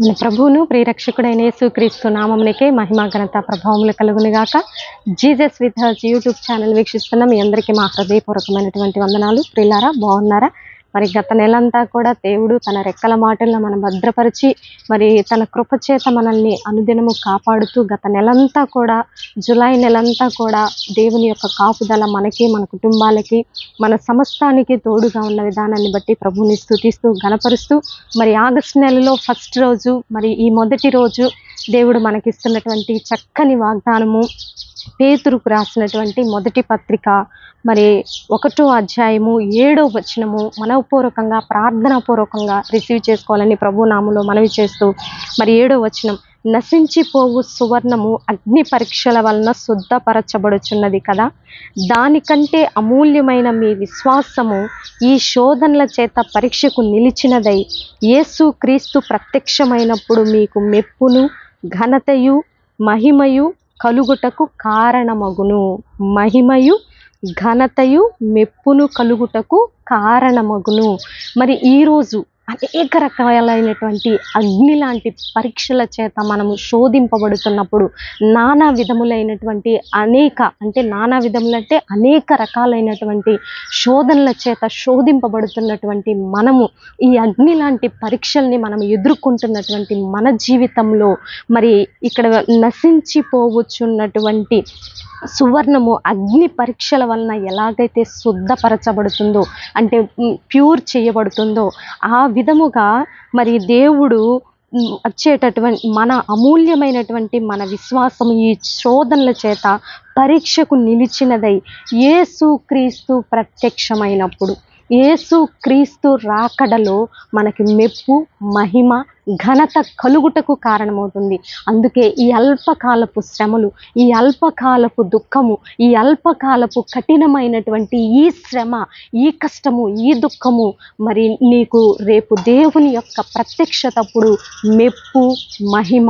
మన ప్రభువును ప్రియరక్షకుడైన యేసుక్రీస్తు నామమునకే మహిమ ఘనత ప్రభావములు కలుగునుగాక. Jesus with hurts YouTube channel వీక్షిస్తున్న మీ అందరికీ మా హృదయపూర్వకమైనటువంటి వందనాలు. ప్రియులారా, బాగున్నారా? మరి గత నెలంతా కూడా దేవుడు తన రెక్కల మాటలను మనం భద్రపరిచి మరి తన కృపచేత మనల్ని అనుదినము కాపాడుతూ గత నెలంతా కూడా జులై నెలంతా కూడా దేవుని యొక్క కాపుదల మనకి, మన కుటుంబాలకి, మన సమస్తానికి తోడుగా ఉన్న విధానాన్ని బట్టి ప్రభువుని స్తుతిస్తూ ఘనపరుస్తూ మరి ఆగస్టు నెలలో ఫస్ట్ రోజు, మరి ఈ మొదటి రోజు దేవుడు మనకిస్తున్నటువంటి చక్కని వాగ్దానము, పేతురుకు రాసినటువంటి మొదటి పత్రిక మరి 1వ అధ్యాయము 7వ వచనము మనపూర్వకంగా ప్రార్థనాపూర్వకంగా రిసీవ్ చేసుకోవాలని ప్రభు నామములో మనవి చేస్తూ, మరి 7వ వచనం, నశించిపోవు సువర్ణము అగ్ని పరీక్షల వలన శుద్ధపరచబడుచున్నది కదా, దానికంటే అమూల్యమైన మీ విశ్వాసము ఈ శోధనల చేత పరీక్షకు నిలిచినదై యేసు క్రీస్తు ప్రత్యక్షమైనప్పుడు మీకు మెప్పును ఘనతయు మహిమయు కలుగుటకు కారణమగును. మహిమయు ఘనతయు మెప్పును కలుగుటకు కారణమగును. మరి ఈరోజు అనేక రకాలైనటువంటి అగ్ని లాంటి పరీక్షల చేత మనము శోధింపబడుతున్నప్పుడు నానా విధములైనటువంటి అనేక రకాలైనటువంటి శోధనల చేత శోధింపబడుతున్నటువంటి మనము ఈ అగ్ని లాంటి పరీక్షల్ని మనం ఎదుర్కొంటున్నటువంటి మన జీవితంలో మరి ఇక్కడ నశించిపోవచ్చున్నటువంటి సువర్ణము అగ్ని పరీక్షల వలన ఎలాగైతే శుద్ధపరచబడుతుందో, అంటే ప్యూర్ చేయబడుతుందో, ఆ విధముగా మరి దేవుడు వచ్చేటటువంటి మన అమూల్యమైనటువంటి మన విశ్వాసం ఈ శోధనల చేత పరీక్షకు నిలిచినదై యేసు క్రీస్తు ప్రత్యక్షమైనప్పుడు, యేసు క్రీస్తు రాకడలో మనకి మెప్పు, మహిమ, ఘనత కలుగుటకు కారణమవుతుంది. అందుకే ఈ అల్పకాలపు శ్రమలు, ఈ అల్పకాలపు దుఃఖము, ఈ అల్పకాలపు కఠినమైనటువంటి ఈ శ్రమ, ఈ కష్టము, ఈ దుఃఖము మరి నీకు రేపు దేవుని యొక్క ప్రత్యక్షతప్పుడు మెప్పు, మహిమ,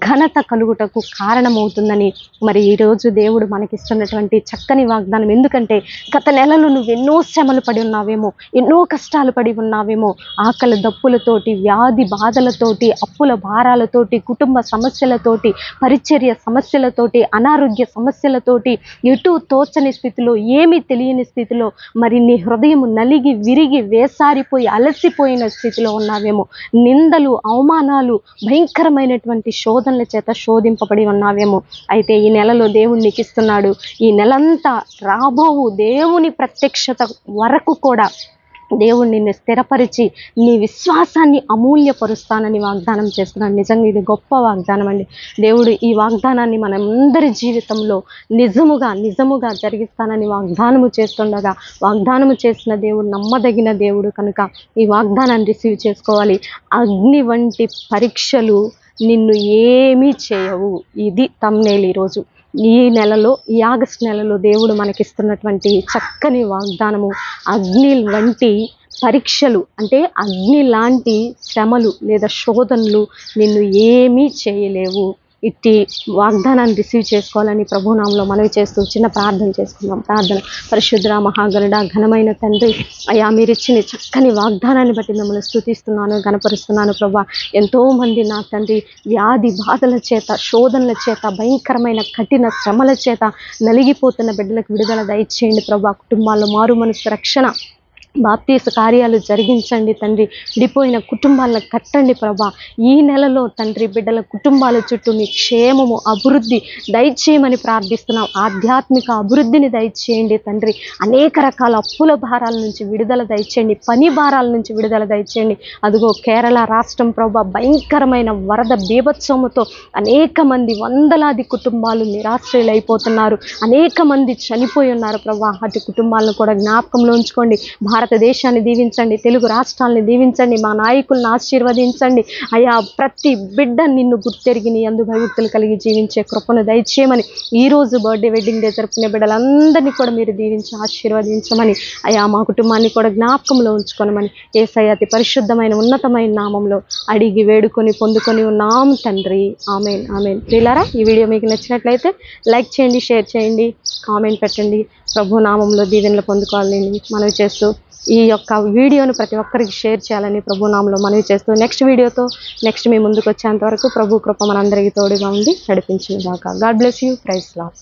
ఘనత కలుగుటకు కారణమవుతుందని మరి ఈరోజు దేవుడు మనకిస్తున్నటువంటి చక్కని వాగ్దానం. ఎందుకంటే గత నెలలో నువ్వు ఎన్నో శ్రమలు పడి ఉన్నావేమో, ఎన్నో కష్టాలు పడి ఉన్నావేమో, ఆకలి దప్పులతోటి, వ్యాధి బాధలతోటి, అప్పుల భారాలతోటి, కుటుంబ సమస్యలతోటి, పరిచర్య సమస్యలతోటి, అనారోగ్య సమస్యలతోటి, ఎటు తోచని స్థితిలో, ఏమీ తెలియని స్థితిలో మరి నీ హృదయం నలిగి విరిగి వేసారిపోయి అలసిపోయిన స్థితిలో ఉన్నావేమో, నిందలు, అవమానాలు, భయంకరమైనటువంటి శోధనల చేత శోధింపబడి ఉన్నావేమో. అయితే ఈ నెలలో దేవుడు నీకు ఇస్తున్నాడు, ఈ నెలంతా రాబోవు దేవుని ప్రత్యక్షత వరకు కూడా దేవుడు నిన్ను స్థిరపరిచి నీ విశ్వాసాన్ని అమూల్యపరుస్తానని వాగ్దానం చేస్తున్నాడు. నిజంగా ఇది గొప్ప వాగ్దానం అండి. దేవుడు ఈ వాగ్దానాన్ని మనందరి జీవితంలో నిజముగా జరిగిస్తానని వాగ్దానము చేస్తుండగా, వాగ్దానము చేసిన దేవుడు నమ్మదగిన దేవుడు కనుక ఈ వాగ్దానాన్ని రిసీవ్ చేసుకోవాలి. అగ్ని వంటి పరీక్షలు నిన్ను ఏమీ చేయవు. ఇది థంబ్నెయిల్ ఈరోజు. ఈ నెలలో, ఈ ఆగస్టు నెలలో దేవుడు మనకిస్తున్నటువంటి చక్కని వాగ్దానము, అగ్ని వంటి పరీక్షలు, అంటే అగ్ని లాంటి శ్రమలు లేదా శోధనలు నిన్ను ఏమీ చేయలేవు. ఇట్టి వాగ్దానాన్ని రిసీవ్ చేసుకోవాలని ప్రభునామంలో మనవి చేస్తూ చిన్న ప్రార్థన చేసుకుందాం. ప్రార్థన. పరిశుద్ధ మహాగణుడ, ఘనమైన తండ్రి, అయ్యా మీరిచ్చిన చక్కని వాగ్దానాన్ని బట్టి మిమ్మల్ని స్తుతిస్తున్నాను, ఘనపరుస్తున్నాను ప్రభా. ఎంతోమంది నా తండ్రి వ్యాధి బాధల చేత, శోధనల చేత, భయంకరమైన కఠిన శ్రమల చేత నలిగిపోతున్న బిడ్డలకు విడుదల దయచేయండి ప్రభా. కుటుంబాల్లో మారు మనసు, రక్షణ, బాప్తీస కార్యాలు జరిగించండి తండ్రి. విడిపోయిన కుటుంబాలను కట్టండి ప్రభా. ఈ నెలలో తండ్రి బిడ్డల కుటుంబాల చుట్టూ మీ క్షేమము, అభివృద్ధి దయచేయమని ప్రార్థిస్తున్నాం. ఆధ్యాత్మిక అభివృద్ధిని దయచేయండి తండ్రి. అనేక రకాల అప్పుల భారాల నుంచి విడుదల దయచేయండి, పని భారాల నుంచి విడుదల దయచేయండి. అదిగో కేరళ రాష్ట్రం ప్రభా, భయంకరమైన వరద బీభత్సముతో అనేక మంది, వందలాది కుటుంబాలు నిరాశ్రయులైపోతున్నారు, అనేక మంది చనిపోయి ఉన్నారు ప్రభా. అటు కుటుంబాలను కూడా జ్ఞాపకంలో ఉంచుకోండి. భారతదేశాన్ని దీవించండి, తెలుగు రాష్ట్రాలని దీవించండి, మా నాయకులను ఆశీర్వదించండి అయ్యా. ప్రతి బిడ్డ నిన్ను గుర్తెరిగి నీ యందు భయభక్తులు కలిగి జీవించే కృపను దయచేయమని, ఈరోజు బర్త్డే, వెడ్డింగ్ డే జరుపుకునే బిడ్డలందరినీ కూడా మీరు దీవించి ఆశీర్వదించమని అయ్యా, మా కుటుంబాన్ని కూడా జ్ఞాపకంలో ఉంచుకోనమని యేసయ్య అతి పరిశుద్ధమైన ఉన్నతమైన నామంలో అడిగి వేడుకొని పొందుకొని ఉన్నాం తండ్రి. ఆమేన్, ఆమేన్. ప్రియులారా, ఈ వీడియో మీకు నచ్చినట్లయితే లైక్ చేయండి, షేర్ చేయండి, కామెంట్ పెట్టండి. ప్రభు నామంలో దీవెనలు పొందుకోవాలని మనవి చేస్తూ, ఈ యొక్క వీడియోను ప్రతి ఒక్కరికి షేర్ చేయాలని ప్రభు నామంలో మనవి చేస్తూ, నెక్స్ట్ వీడియోతో నెక్స్ట్ మీ ముందుకు వచ్చేంత వరకు ప్రభు కృప మనందరికీ తోడుగా ఉండి నడిపించును గాక. God bless you. Praise lord.